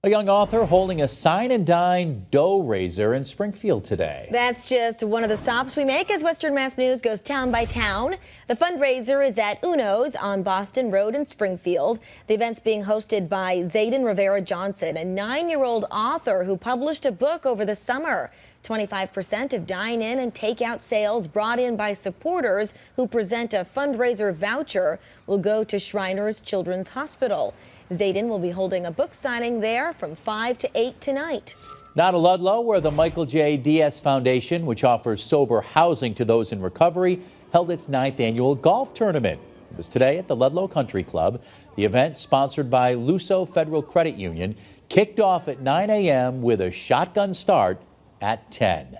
A young author holding a sign and dine dough raiser in Springfield today. That's just one of the stops we make as Western Mass News goes town by town. The fundraiser is at Uno's on Boston Road in Springfield. The event's being hosted by Zayden Rivera Johnson, a 9-year-old author who published a book over the summer. 25% of dine-in and takeout sales brought in by supporters who present a fundraiser voucher will go to Shriners Children's Hospital. Zayden will be holding a book signing there from 5 to 8 tonight. Now to Ludlow, where the Michael J. Diaz Foundation, which offers sober housing to those in recovery, held its 9th annual golf tournament. It was today at the Ludlow Country Club. The event, sponsored by Luso Federal Credit Union, kicked off at 9 a.m. with a shotgun start at 10.